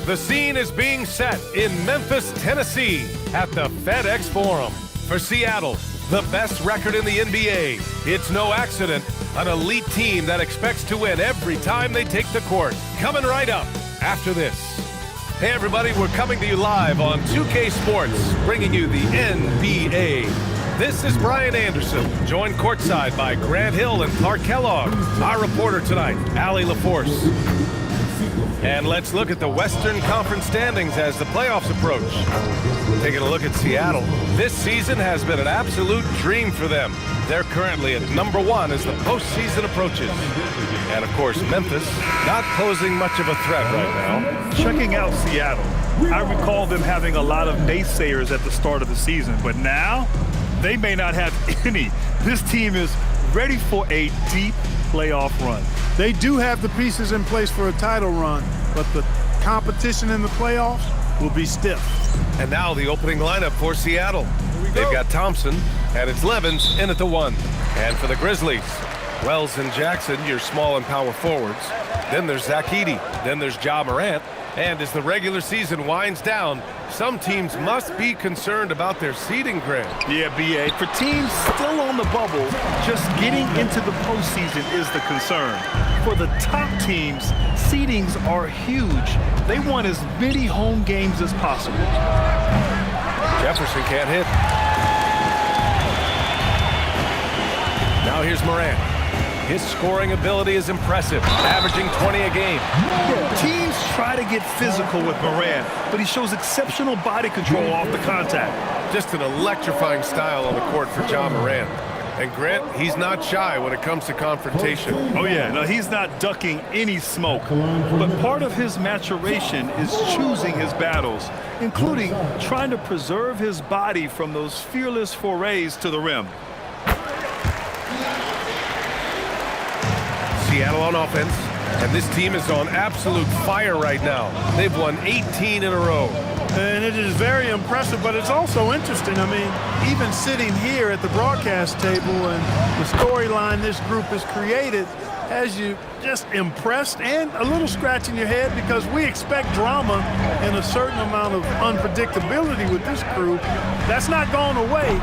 The scene is being set in Memphis, Tennessee at the FedExForum. For Seattle, the best record in the NBA. It's no accident, an elite team that expects to win every time they take the court. Coming right up after this. Hey everybody, we're coming to you live on 2K Sports, bringing you the NBA. This is Brian Anderson, joined courtside by Grant Hill and Clark Kellogg. Our reporter tonight, Allie LaForce. And let's look at the Western Conference standings as the playoffs approach. Taking a look at Seattle. This season has been an absolute dream for them. They're currently at #1 as the postseason approaches. And of course, Memphis not posing much of a threat right now. Checking out Seattle, I recall them having a lot of naysayers at the start of the season, but now they may not have any. This team is ready for a deep playoff run. They do have the pieces in place for a title run, but the competition in the playoffs will be stiff. And now the opening lineup for Seattle. They've got Thompson, and it's Levins in at the 1. And for the Grizzlies, Wells and Jackson, your small and power forwards. Then there's Zach Edey. Then there's Ja Morant. And as the regular season winds down, some teams must be concerned about their seeding, Grant. Yeah, BA. For teams still on the bubble, just getting into the postseason is the concern. For the top teams, seedings are huge. They want as many home games as possible. Jefferson can't hit. Now here's Morant. His scoring ability is impressive, averaging 20 a game. Teams try to get physical with Morant, but he shows exceptional body control off the contact. Just an electrifying style on the court for Ja Morant. And Grant, he's not shy when it comes to confrontation. Oh yeah, no, he's not ducking any smoke. But part of his maturation is choosing his battles, including trying to preserve his body from those fearless forays to the rim. Seattle on offense, and this team is on absolute fire right now. They've won 18 in a row. And it is very impressive, but it's also interesting. I mean, even sitting here at the broadcast table and the storyline this group has created has you just impressed and a little scratch in your head, because we expect drama and a certain amount of unpredictability with this group. That's not going away,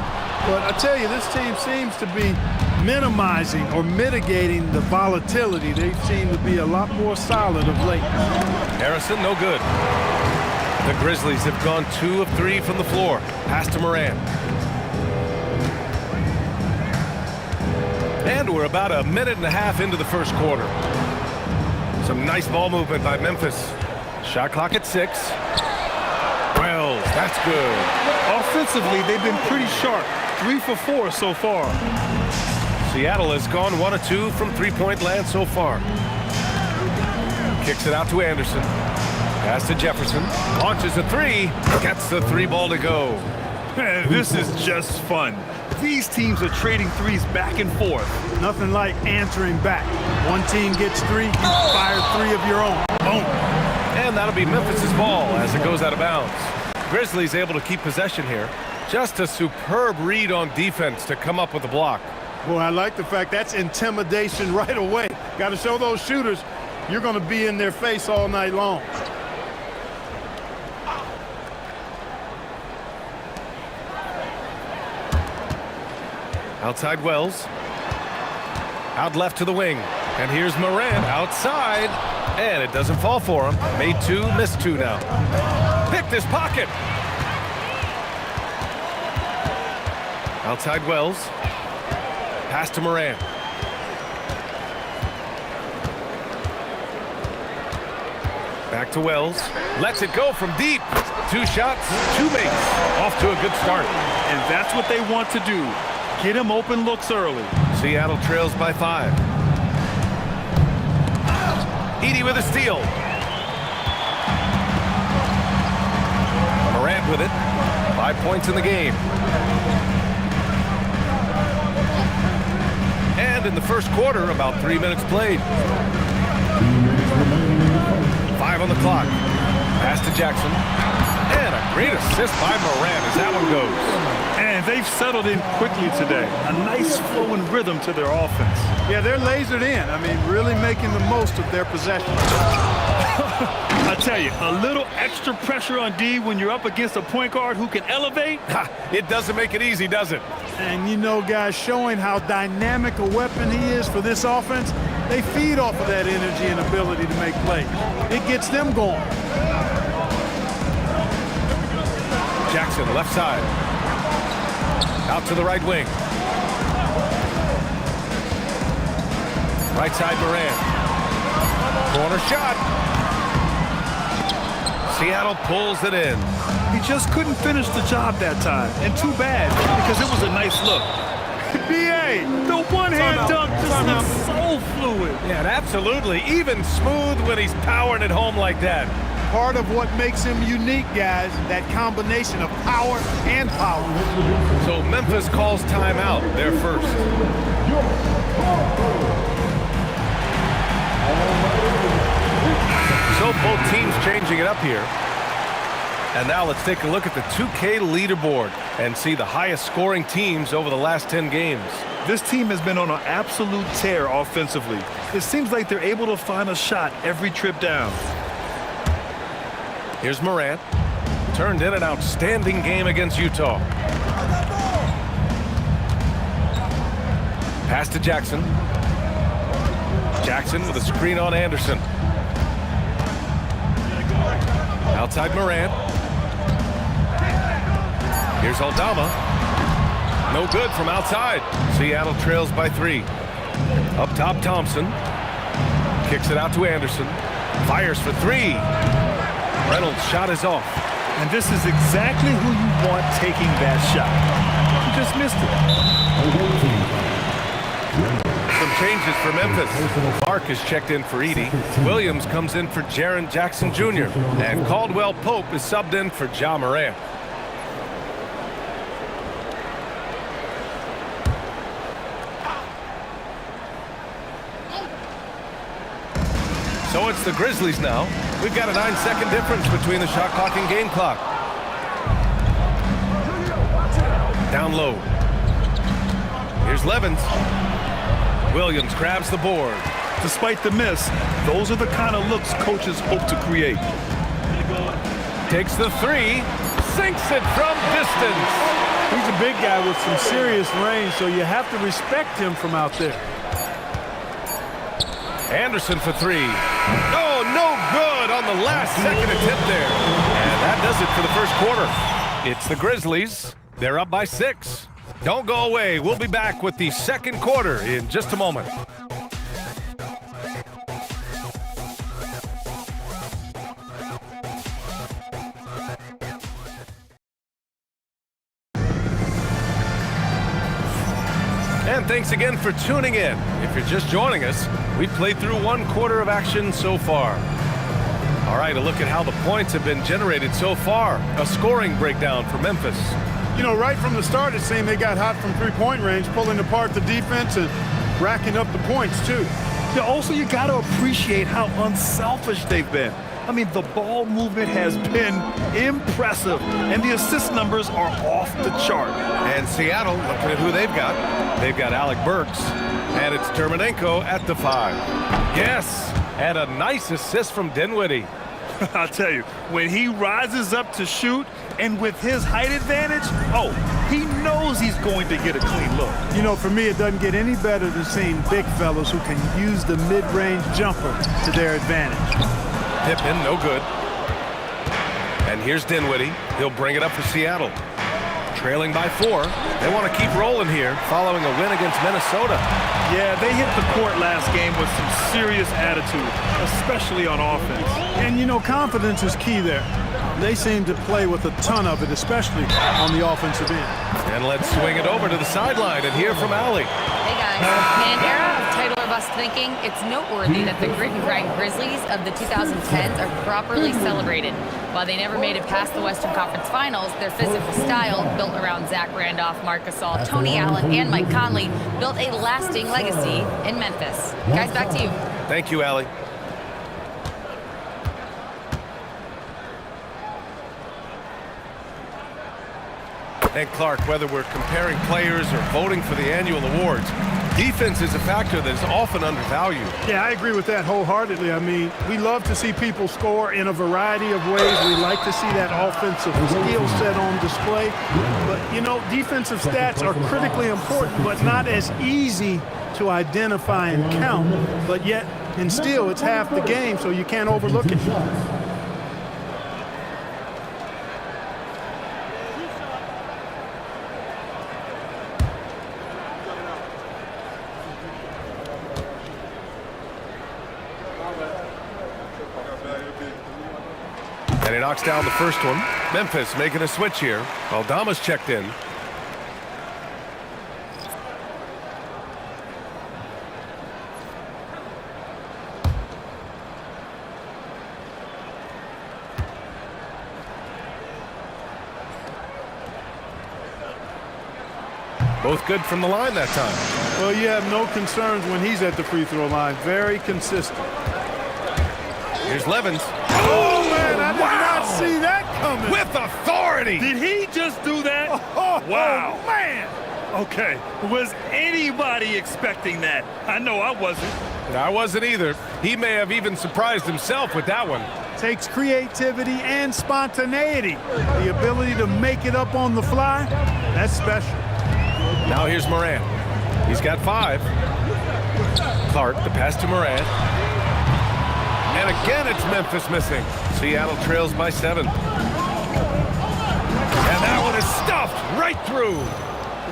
but I tell you, this team seems to be minimizing or mitigating the volatility. They seem to be a lot more solid of late. Harrison, no good. The Grizzlies have gone 2 of 3 from the floor. Pass to Morant. And we're about a minute and a half into the first quarter. Some nice ball movement by Memphis. Shot clock at 6. Wells, that's good. Offensively, they've been pretty sharp. 3 for 4 so far. Seattle has gone 1 of 2 from three-point land so far. Kicks it out to Anderson. Pass to Jefferson. Launches a 3. Gets the 3 ball to go. Man, this is just fun. These teams are trading threes back and forth. Nothing like answering back. One team gets 3, you fire 3 of your own. Boom. And that'll be Memphis's ball as it goes out of bounds. Grizzlies able to keep possession here. Just a superb read on defense to come up with the block. Boy, I like the fact that's intimidation right away. Got to show those shooters you're going to be in their face all night long. Outside Wells. Out left to the wing. And here's Morant outside. And it doesn't fall for him. Made 2, missed 2 now. Picked his pocket. Outside Wells. Pass to Morant. Back to Wells. Lets it go from deep. 2 shots, 2 makes. Off to a good start. And that's what they want to do. Get him open looks early. Seattle trails by 5. Edey with a steal. Morant with it. 5 points in the game. And in the first quarter, about 3 minutes played. 5 on the clock. Pass to Jackson. And a great assist by Morant as that one goes. And they've settled in quickly today. A nice flow and rhythm to their offense. Yeah, they're lasered in. I mean, really making the most of their possession. A tell you, a little extra pressure on D when you're up against a point guard who can elevate. It doesn't make it easy, does it? And you know, guys, showing how dynamic a weapon he is for this offense, they feed off of that energy and ability to make plays. It gets them going. Jackson, left side. Out to the right wing. Right side, Morant. Corner shot. Seattle pulls it in. He just couldn't finish the job that time. And too bad, because it was a nice look. B.A., the one-hand dunk just looks so fluid. Yeah, and absolutely. Even smooth when he's powering it home like that. Part of what makes him unique, guys, that combination of power and power. So Memphis calls timeout, their first. So both teams changing it up here. And now let's take a look at the 2K leaderboard and see the highest scoring teams over the last 10 games. This team has been on an absolute tear offensively. It seems like they're able to find a shot every trip down. Here's Morant. Turned in an outstanding game against Utah. Pass to Jackson. Jackson with a screen on Anderson. Outside Morant. Here's Aldama. No good from outside. Seattle trails by 3. Up top, Thompson. Kicks it out to Anderson. Fires for 3. Reynolds' shot is off. And this is exactly who you want taking that shot. He just missed it. Some changes for Memphis. Clark is checked in for Edey. Williams comes in for Jaren Jackson Jr. And Caldwell Pope is subbed in for Ja Morant. So it's the Grizzlies now. We've got a 9-second difference between the shot clock and game clock. Down low. Here's Levins. Williams grabs the board. Despite the miss, those are the kind of looks coaches hope to create. Takes the 3. Sinks it from distance. He's a big guy with some serious range, so you have to respect him from out there. Anderson for 3. Oh, no good on the last second attempt there. And that does it for the first quarter. It's the Grizzlies. They're up by 6. Don't go away. We'll be back with the second quarter in just a moment. And thanks again for tuning in. If you're just joining us, we've played through 1 quarter of action so far. All right, a look at how the points have been generated so far. A scoring breakdown for Memphis. You know, right from the start, it seemed they got hot from three-point range, pulling apart the defense and racking up the points, too. Yeah, also, you got to appreciate how unselfish they've been. I mean, the ball movement has been impressive, and the assist numbers are off the chart. And Seattle, looking at who they've got Alec Burks, and it's Terminenko at the 5. Yes, and a nice assist from Dinwiddie. I'll tell you, when he rises up to shoot, and with his height advantage, oh, he knows he's going to get a clean look. You know, for me, it doesn't get any better than seeing big fellas who can use the mid-range jumper to their advantage. Pippen, no good. And here's Dinwiddie. He'll bring it up for Seattle. Trailing by 4. They want to keep rolling here following a win against Minnesota. Yeah, they hit the court last game with some serious attitude, especially on offense. And, you know, confidence is key there. They seem to play with a ton of it, especially on the offensive end. And let's swing it over to the sideline and hear from Allie. Hey guys, in an era of title or bust thinking, it's noteworthy that the grit and grind Grizzlies of the 2010s are properly celebrated. While they never made it past the Western Conference Finals, their physical style, built around Zach Randolph, Marc Gasol, Tony Allen, and Mike Conley, built a lasting legacy in Memphis. Guys, back to you. Thank you, Allie. And Clark, whether we're comparing players or voting for the annual awards, Defense is a factor that is often undervalued. Yeah, I agree with that wholeheartedly. I mean, we love to see people score in a variety of ways. We like to see that offensive skill set on display. But, you know, defensive stats are critically important, but not as easy to identify and count. But yet, and still, it's half the game, so you can't overlook it. And he knocks down the first one. Memphis making a switch here. Aldama's checked in. Both good from the line that time. Well, you have no concerns when he's at the free throw line. Very consistent. Here's Levins. Oh, man, I did not see that coming. With authority. Did he just do that? Wow. Oh, man. Okay, was anybody expecting that? I know I wasn't. I wasn't either. He may have even surprised himself with that one. Takes creativity and spontaneity. The ability to make it up on the fly, that's special. Now here's Morant. He's got 5. Clark, the pass to Morant. And again, it's Memphis missing. Seattle trails by 7. And that one is stuffed right through.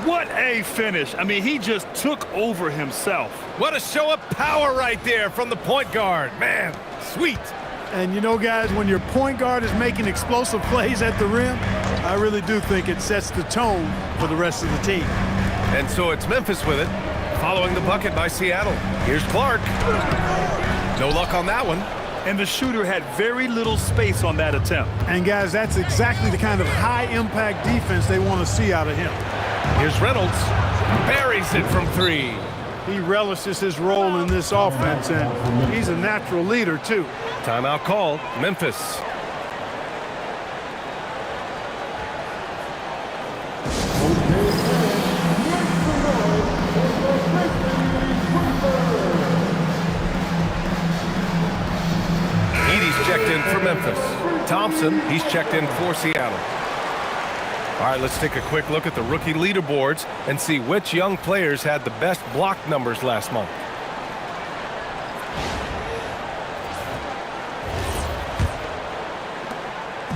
What a finish. I mean, he just took over himself. What a show of power right there from the point guard. Man, sweet. And you know, guys, when your point guard is making explosive plays at the rim, I really do think it sets the tone for the rest of the team. And so it's Memphis with it, following the bucket by Seattle. Here's Clark. No luck on that one. And the shooter had very little space on that attempt. And, guys, that's exactly the kind of high-impact defense they want to see out of him. Here's Reynolds. Buries it from 3. He relishes his role in this offense, and he's a natural leader, too. Timeout called. Memphis. Edey's checked in for Memphis. Thompson, he's checked in for Seattle. All right, let's take a quick look at the rookie leaderboards and see which young players had the best block numbers last month.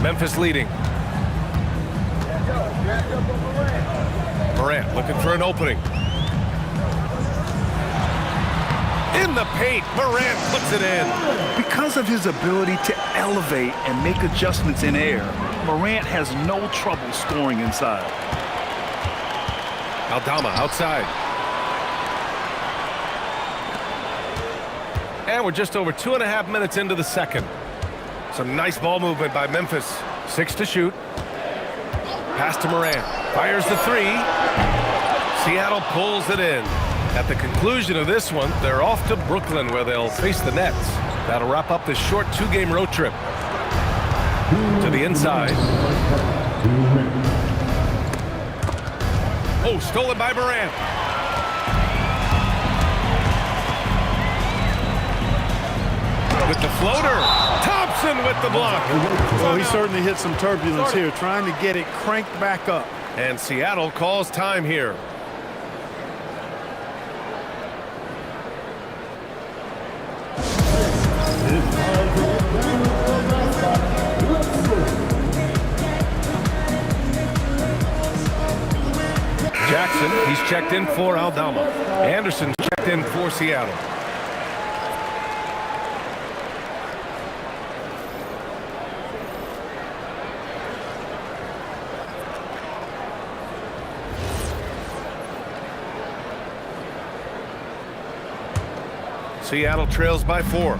Memphis leading. Morant looking for an opening. In the paint, Morant puts it in. Because of his ability to elevate and make adjustments in air, Morant has no trouble scoring inside. Aldama outside. And we're just over 2.5 minutes into the second. Some nice ball movement by Memphis. 6 to shoot. Pass to Morant. Fires the 3. Seattle pulls it in. At the conclusion of this one, they're off to Brooklyn where they'll face the Nets. That'll wrap up this short 2-game road trip. To the inside. Oh, stolen by Morant. With the floater. Thompson with the block. Well, he certainly hit some turbulence here, trying to get it cranked back up. And Seattle calls time here. Jackson, he's checked in for Aldama. Anderson's checked in for Seattle. Seattle trails by 4.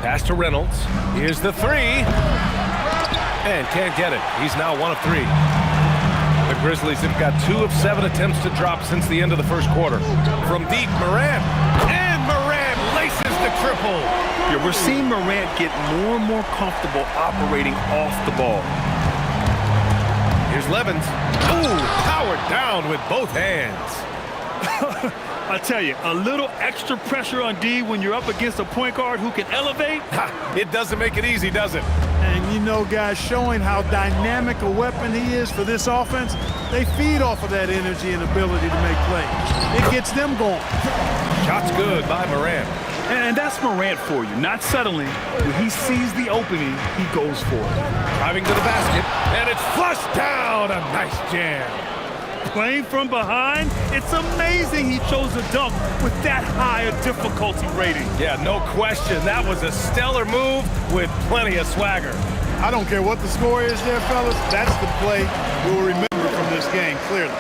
Pass to Reynolds. Here's the 3. And can't get it. He's now 1 of 3. The Grizzlies have got 2 of 7 attempts to drop since the end of the first quarter. From deep, Morant. And Morant laces the triple. Yeah, we're seeing Morant get more and more comfortable operating off the ball. Here's Levins. Ooh, powered down with both hands. I tell you, a little extra pressure on D when you're up against a point guard who can elevate. It doesn't make it easy, does it? And you know, guys, showing how dynamic a weapon he is for this offense, they feed off of that energy and ability to make plays. It gets them going. Shot's good by Morant. And that's Morant for you, not settling. When he sees the opening, he goes for it. Driving to the basket, and it's flushed down. A nice jam. Playing from behind, it's amazing he chose to dunk with that high a difficulty rating. Yeah, no question. That was a stellar move with plenty of swagger. I don't care what the score is there, fellas. That's the play we'll remember from this game, clearly.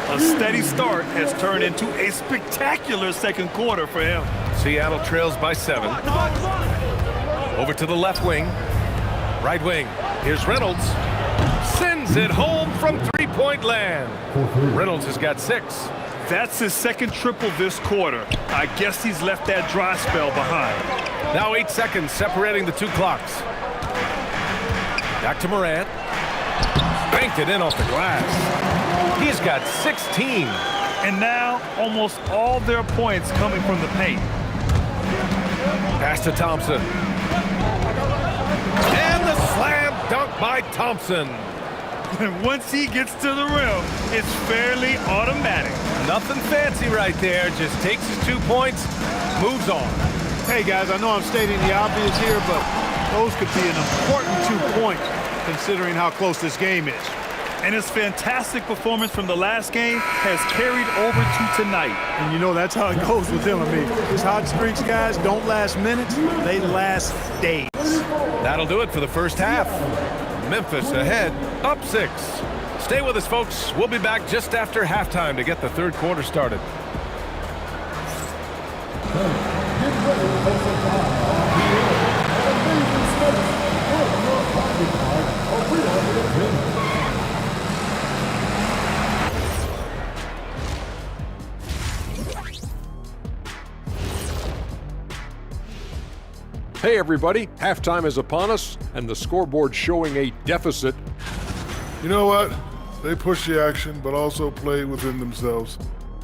A steady start has turned into a spectacular second quarter for him. Seattle trails by 7. Over to the left wing. Right wing. Here's Reynolds. Sends it home from three-point land. Reynolds has got 6. That's his second triple this quarter. I guess he's left that dry spell behind. Now 8 seconds separating the two clocks. Back to Morant. Banked it in off the glass. He's got 16. And now almost all their points coming from the paint. Pass to Thompson. And the slam dunk by Thompson. And once he gets to the rim, it's fairly automatic. Nothing fancy right there. Just takes his 2 points, moves on. Hey, guys, I know I'm stating the obvious here, but those could be an important 2 points considering how close this game is. And his fantastic performance from the last game has carried over to tonight. And you know that's how it goes with him. I mean, his hot streaks, guys, don't last minutes. They last days. That'll do it for the first half. Memphis ahead, up 6. Stay with us, folks. We'll be back just after halftime to get the third quarter started. Hey everybody, halftime is upon us, and the scoreboard showing a deficit. You know what? They push the action, but also play within themselves.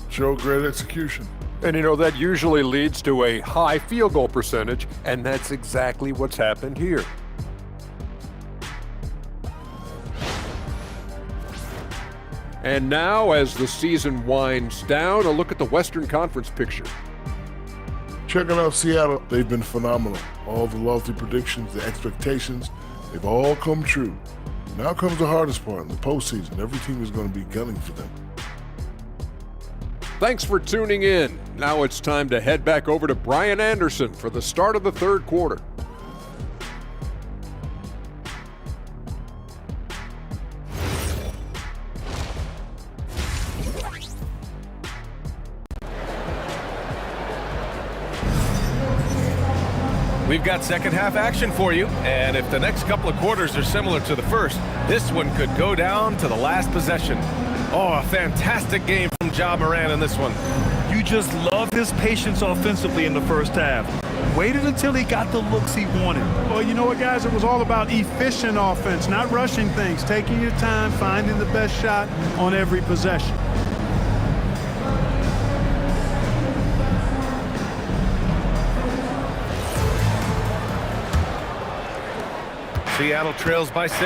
Show great execution. And you know, that usually leads to a high field goal percentage, and that's exactly what's happened here. And now, as the season winds down, a look at the Western Conference picture. Checking out Seattle, they've been phenomenal. All the lofty predictions, the expectations, they've all come true. Now comes the hardest part in the postseason. Every team is going to be gunning for them. Thanks for tuning in. Now it's time to head back over to Brian Anderson for the start of the third quarter. We've got second half action for you, and if the next couple of quarters are similar to the first, this one could go down to the last possession. Oh, a fantastic game from Ja Morant in this one. You just love his patience offensively in the first half. Waited until he got the looks he wanted. Well, you know what, guys? It was all about efficient offense, not rushing things, taking your time, finding the best shot on every possession. Seattle trails by 6.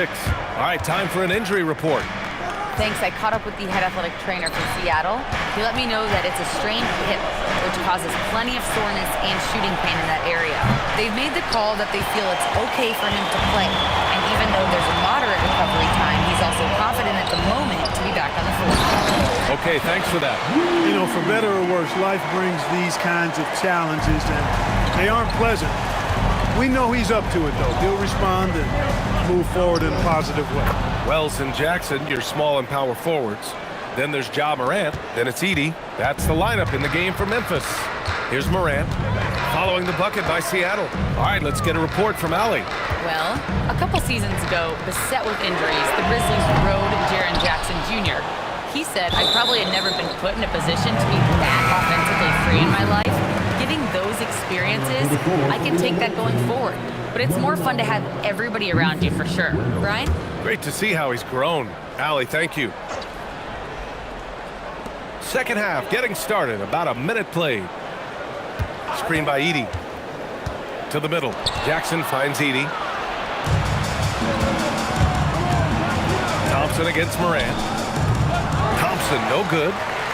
All right, time for an injury report. Thanks. I caught up with the head athletic trainer from Seattle. He let me know that it's a strained hip, which causes plenty of soreness and shooting pain in that area. They've made the call that they feel it's okay for him to play. And even though there's a moderate recovery time, he's also confident at the moment to be back on the floor. Okay, thanks for that. You know, for better or worse, life brings these kinds of challenges, and they aren't pleasant. We know he's up to it, though. He'll respond and move forward in a positive way. Wells and Jackson, your small and power forwards. Then there's Ja Morant. Then it's Edey. That's the lineup in the game for Memphis. Here's Morant, following the bucket by Seattle. All right, let's get a report from Allie. Well, a couple seasons ago, beset with injuries, the Grizzlies rode Jaren Jackson Jr. He said, I probably had never been put in a position to be that offensively free in my life. Getting those experiences, I can take that going forward. But it's more fun to have everybody around you for sure. Brian? Great to see how he's grown. Allie, thank you. Second half getting started. About a minute played. Screen by Edey. To the middle. Jackson finds Edey. Thompson against Morant. Thompson, no good.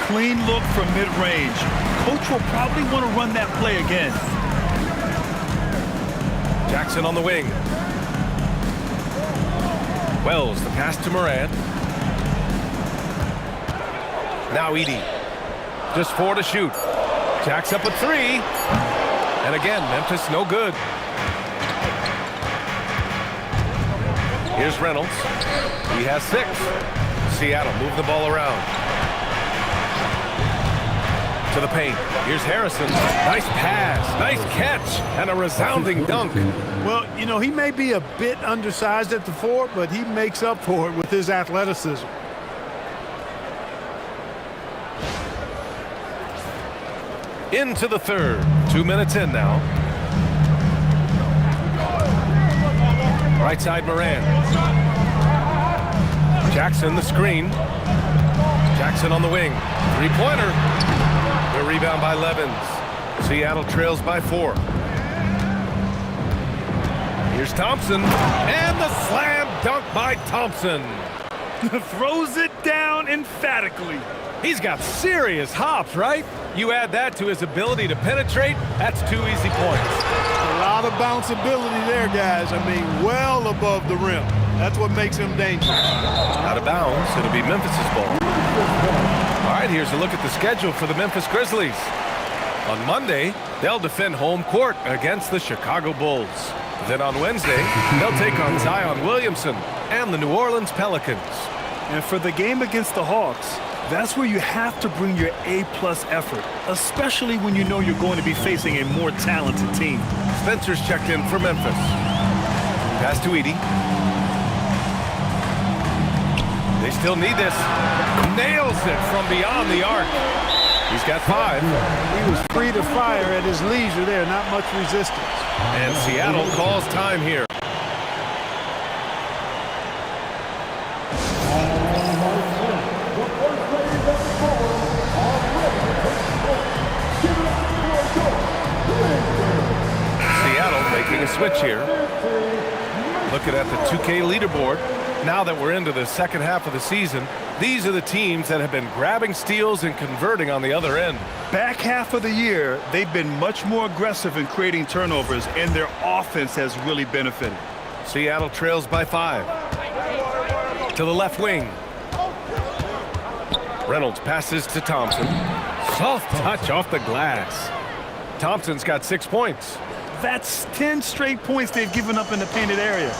Clean look from mid-range. Coach will probably want to run that play again. Jackson on the wing. Wells, the pass to Morant. Now Edey. Just 4 to shoot. Jacks up a 3. And again, Memphis no good. Here's Reynolds. He has 6. Seattle move the ball around. To the paint. Here's Harrison. Nice pass. Nice catch. And a resounding dunk. Well, you know, he may be a bit undersized at the 4, but he makes up for it with his athleticism. Into the third. 2 minutes in now. Right side Morant. Jackson the screen. Jackson on the wing. 3-pointer. The rebound by Levins. Seattle trails by 4. Here's Thompson. And the slam dunk by Thompson. Throws it down emphatically. He's got serious hops, right? You add that to his ability to penetrate, that's 2 easy points. A lot of bounceability there, guys. I mean, well above the rim. That's what makes him dangerous. Out of bounds, it'll be Memphis's ball. All right, here's a look at the schedule for the Memphis Grizzlies. On Monday, they'll defend home court against the Chicago Bulls. Then on Wednesday, they'll take on Zion Williamson and the New Orleans Pelicans. And for the game against the Hawks, that's where you have to bring your A-plus effort, especially when you know you're going to be facing a more talented team. Spencer's checked in for Memphis. Pass to Edey. They still need this. Nails it from beyond the arc. He's got 5. He was free to fire at his leisure there, not much resistance. And Seattle calls time here. Making a switch here. Looking at the 2K leaderboard. Now that we're into the second half of the season, these are the teams that have been grabbing steals and converting on the other end. Back half of the year, they've been much more aggressive in creating turnovers, and their offense has really benefited. Seattle trails by 5. To the left wing. Reynolds passes to Thompson. Soft touch off the glass. Thompson's got 6 points. That's 10 straight points they've given up in the painted area.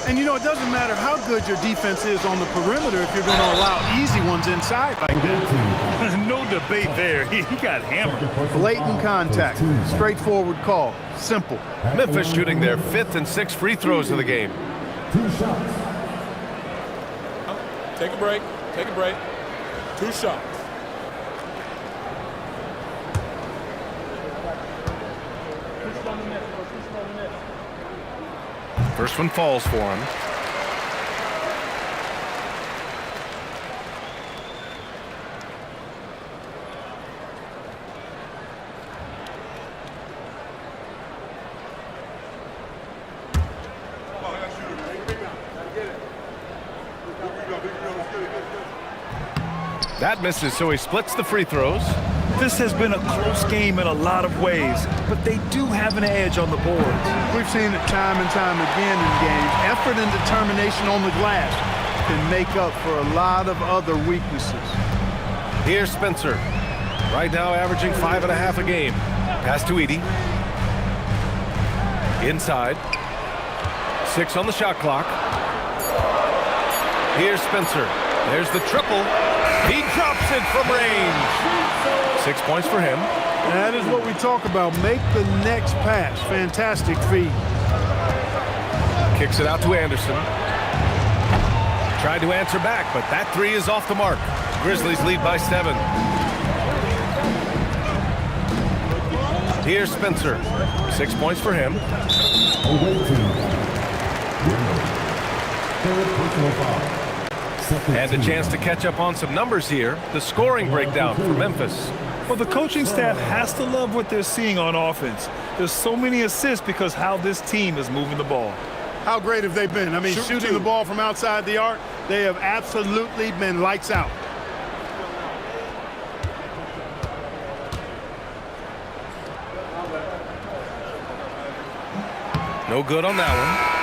And, you know, it doesn't matter how good your defense is on the perimeter if you're going to allow easy ones inside like that. No debate there. He got hammered. Blatant contact. Straightforward call. Simple. Memphis shooting their 5th and 6th free throws of the game. 2 shots. Take a break. Take a break. 2 shots. First one falls for him. That misses, so he splits the free throws. This has been a close game in a lot of ways, but they do have an edge on the boards. We've seen it time and time again in games. Effort and determination on the glass can make up for a lot of other weaknesses. Here's Spencer. Right now averaging 5.5 a game. Pass to Edey. Inside. 6 on the shot clock. Here's Spencer. There's the triple. He drops it from range. 6 points for him. That is what we talk about. Make the next pass. Fantastic feed. Kicks it out to Anderson. Tried to answer back, but that 3 is off the mark. Grizzlies lead by 7. Here's Spencer. 6 points for him. And a chance to catch up on some numbers here. The scoring breakdown for Memphis. Well, the coaching staff has to love what they're seeing on offense. There's so many assists because how this team is moving the ball. How great have they been? I mean, shooting the ball from outside the arc, they have absolutely been lights out. No good on that one.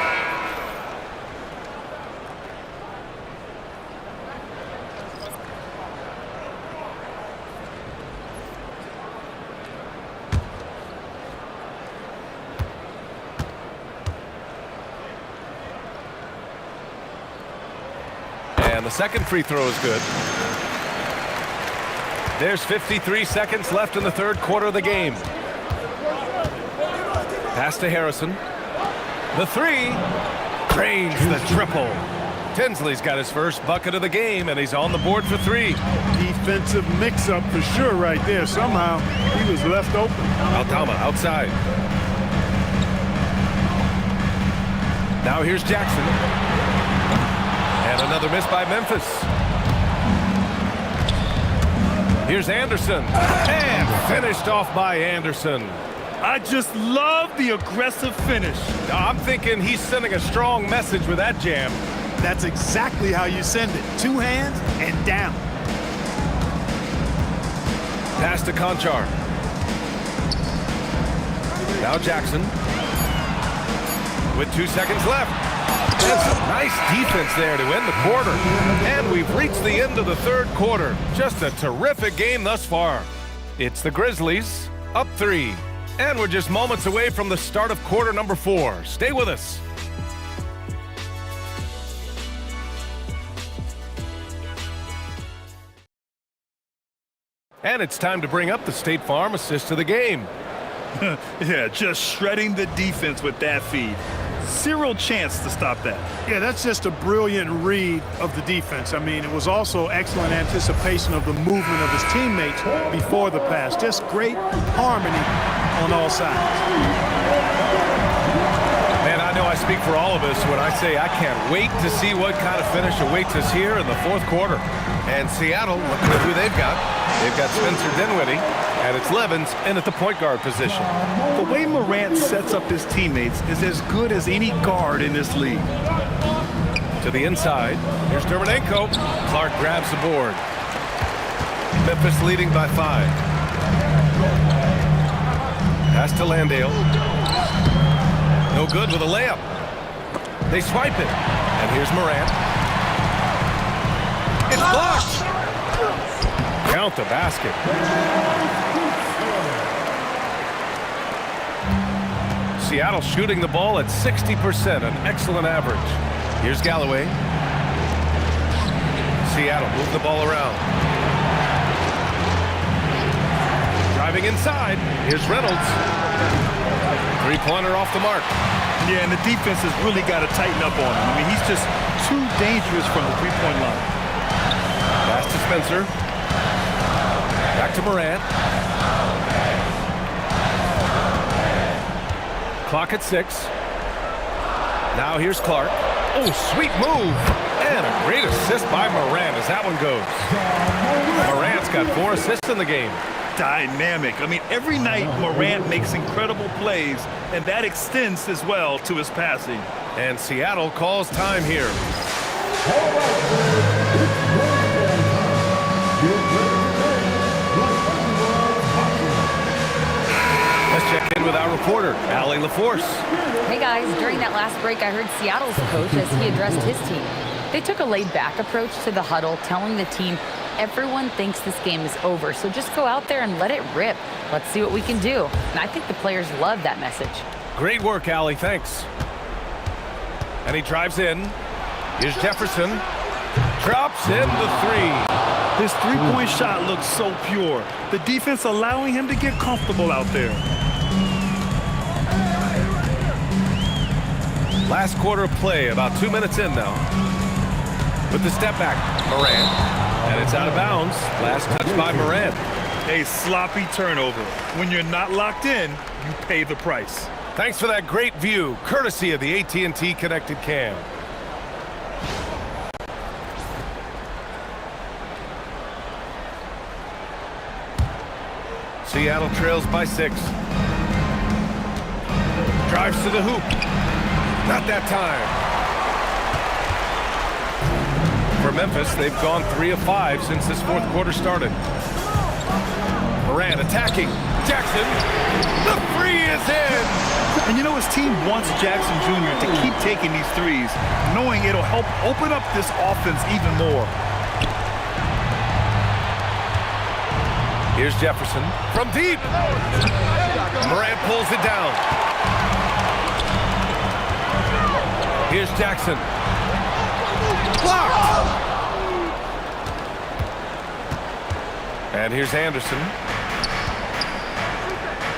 And the second free throw is good. There's 53 seconds left in the third quarter of the game. Pass to Harrison. The three. Drains the triple. Tinsley's got his first bucket of the game, and he's on the board for three. Defensive mix-up for sure right there. Somehow he was left open. Altama outside. Now here's Jackson. And another miss by Memphis. Here's Anderson. And finished off by Anderson. I just love the aggressive finish. I'm thinking he's sending a strong message with that jam. That's exactly how you send it. Two hands and down. Pass to Conchar. Now Jackson. With 2 seconds left. And some nice defense there to end the quarter. And we've reached the end of the third quarter. Just a terrific game thus far. It's the Grizzlies up 3. And we're just moments away from the start of quarter number 4. Stay with us. And it's time to bring up the State Farm assist of the game. Yeah, just shredding the defense with that feed. Zero chance to stop that. Yeah, that's just a brilliant read of the defense. I mean, it was also excellent anticipation of the movement of his teammates before the pass. Just great harmony on all sides. Man, I know I speak for all of us when I say I can't wait to see what kind of finish awaits us here in the fourth quarter. And Seattle, looking at who they've got. They've got Spencer Dinwiddie, and it's Levins in at the point guard position. The way Morant sets up his teammates is as good as any guard in this league. To the inside, here's Dermonenko. Clark grabs the board. Memphis leading by 5. Pass to Landale. No good with a layup. They swipe it, and here's Morant. It's blocked. Count the basket. Seattle shooting the ball at 60%, an excellent average. Here's Galloway. Seattle move the ball around. Driving inside. Here's Reynolds. Three-pointer off the mark. Yeah, and the defense has really got to tighten up on him. I mean, he's just too dangerous from the three-point line. Pass to Spencer. Back to Morant. Clock at 6. Now here's Clark. Oh, sweet move. And a great assist by Morant as that one goes. Morant's got 4 assists in the game. Dynamic. I mean, every night Morant makes incredible plays, and that extends as well to his passing. And Seattle calls time here. Let's check in with our reporter, Allie LaForce. Hey guys, during that last break, I heard Seattle's coach as he addressed his team. They took a laid-back approach to the huddle, telling the team everyone thinks this game is over, so just go out there and let it rip. Let's see what we can do. And I think the players love that message. Great work, Allie. Thanks. And he drives in. Here's Jefferson. Drops in the 3. His three-point shot looks so pure. The defense allowing him to get comfortable out there. Last quarter of play, about 2 minutes in now. With the step back, Morant. And it's out of bounds. Last touch by Morant. A sloppy turnover. When you're not locked in, you pay the price. Thanks for that great view, courtesy of the AT&T Connected Cam. Seattle trails by 6. Drives to the hoop. Not that time. For Memphis, they've gone 3 of 5 since this fourth quarter started. Morant attacking. Jackson. The three is in. And you know, his team wants Jackson Jr. to keep taking these threes, knowing it'll help open up this offense even more. Here's Jefferson from deep. Morant pulls it down. Here's Jackson. Blocked. And here's Anderson.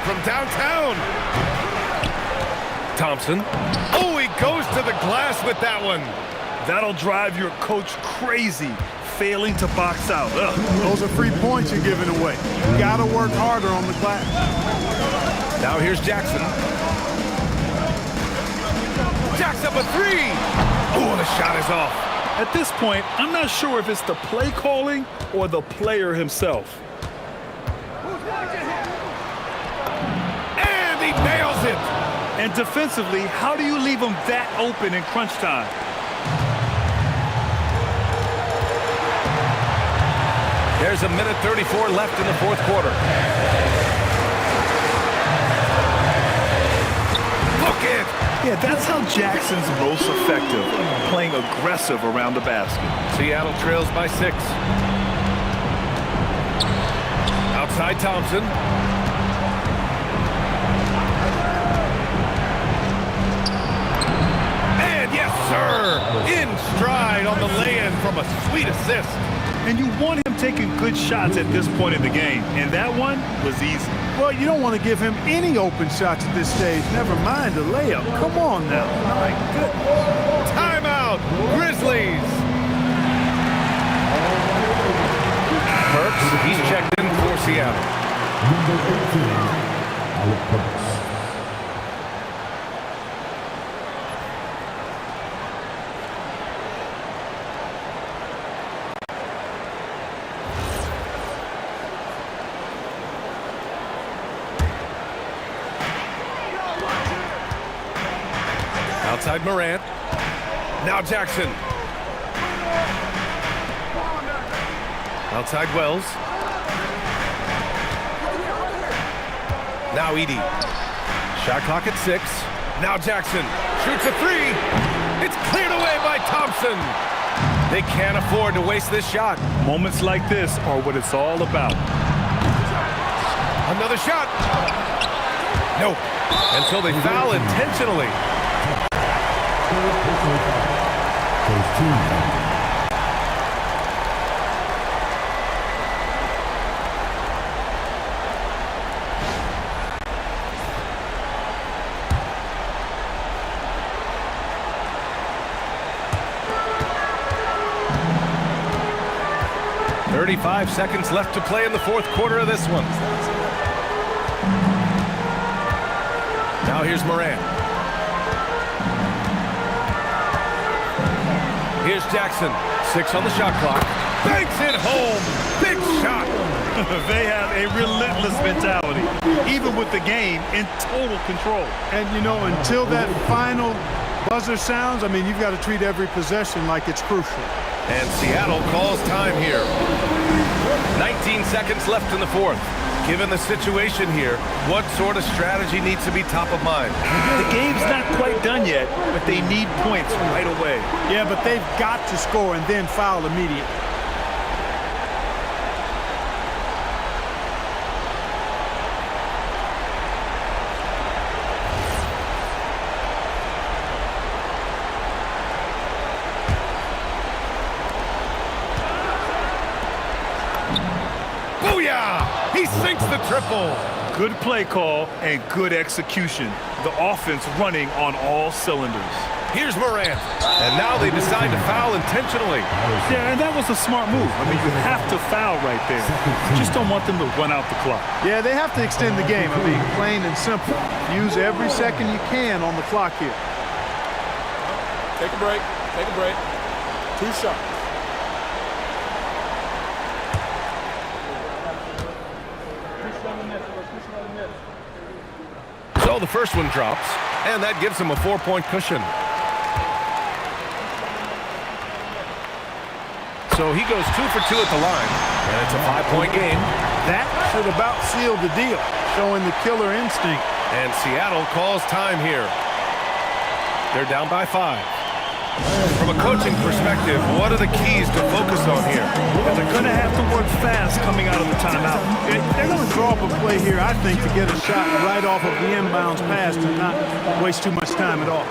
From downtown. Thompson. Oh, he goes to the glass with that one. That'll drive your coach crazy, failing to box out. Ugh. Those are free points you're giving away. You got to work harder on the glass. Now here's Jackson. Jacks up a three. Oh, the shot is off. At this point, I'm not sure if it's the play calling or the player himself. And he nails it. And defensively, how do you leave him that open in crunch time? There's a minute 34 left in the fourth quarter. Look it. Yeah, that's how Jackson's most effective, playing aggressive around the basket. Seattle trails by 6. Outside Thompson. And yes, sir, in stride on the lay-in from a sweet assist. And you want him taking good shots at this point in the game, and that one was easy. Well, you don't want to give him any open shots at this stage. Never mind a layup. Come on now. My goodness. Timeout, Grizzlies. Burks, he's checked in for Seattle. Outside Morant. Now Jackson. Outside Wells. Now Edey. Shot clock at 6. Now Jackson shoots a three. It's cleared away by Thompson. They can't afford to waste this shot. Moments like this are what it's all about. Another shot. Nope. Until they foul intentionally. 35 seconds left to play in the fourth quarter of this one. Now here's Morant. Here's Jackson. 6 on the shot clock. Banks it home. Big shot. They have a relentless mentality, even with the game in total control. And, you know, until that final buzzer sounds, I mean, you've got to treat every possession like it's crucial. And Seattle calls time here. 19 seconds left in the fourth. Given the situation here, what sort of strategy needs to be top of mind? The game's not quite done yet, but they need points right away. Yeah, but they've got to score and then foul immediately. He sinks the triple. Good play call and good execution. The offense running on all cylinders. Here's Morant. And now they decide to foul intentionally. Yeah, and that was a smart move. I mean, you have to foul right there. You just don't want them to run out the clock. Yeah, they have to extend the game. I mean, plain and simple. Use every second you can on the clock here. Take a break. Take a break. 2 shots. So the first one drops, and that gives him a 4-point cushion. So he goes 2 for 2 at the line, and it's a 5-point game. That should about seal the deal, showing the killer instinct. And Seattle calls time here. They're down by 5. From a coaching perspective, what are the keys to focus on here? Well, they're going to have to work fast coming out of the timeout. They're going to draw up a play here, I think, to get a shot right off of the inbounds pass and not waste too much time at all.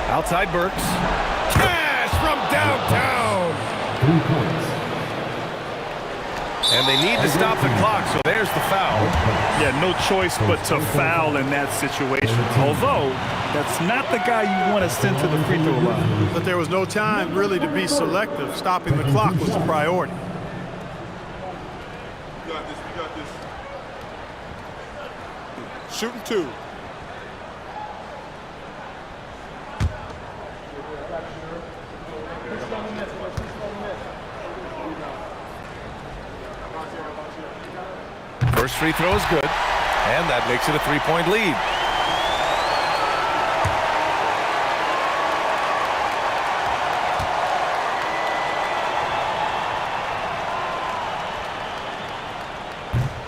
Outside Burks. Cash from downtown. 3 points. And they need to stop the clock, so there's the foul. Yeah, no choice but to foul in that situation. Although, that's not the guy you want to send to the free throw line. But there was no time really to be selective. Stopping the clock was the priority. We got this. Shooting 2. First free throw is good, and that makes it a 3-point lead.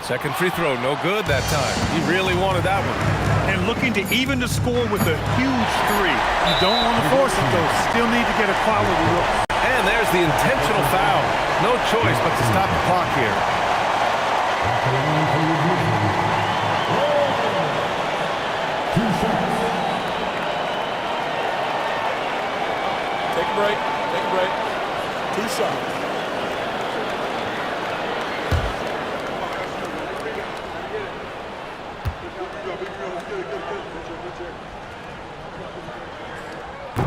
Second free throw, no good that time. He really wanted that one. And looking to even the score with a huge 3. You don't want to force it, though. Still need to get a quality look. And there's the intentional foul. No choice but to stop the clock here. Take a break. 2 shots.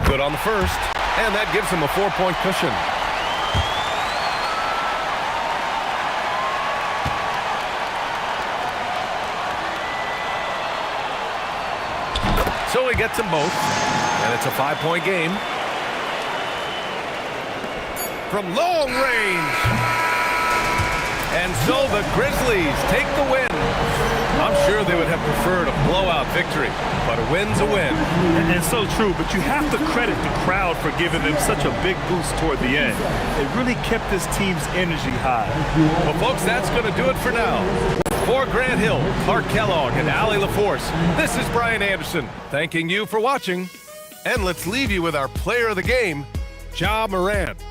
Good on the first, and that gives him a 4-point cushion. So he gets them both, and it's a 5-point game. From long range. And so the Grizzlies take the win. I'm sure they would have preferred a blowout victory, but a win's a win. And so true, but you have to credit the crowd for giving them such a big boost toward the end. It really kept this team's energy high. Well, folks, that's going to do it for now. For Grant Hill, Clark Kellogg, and Allie LaForce, this is Brian Anderson thanking you for watching. And let's leave you with our player of the game, Ja Morant.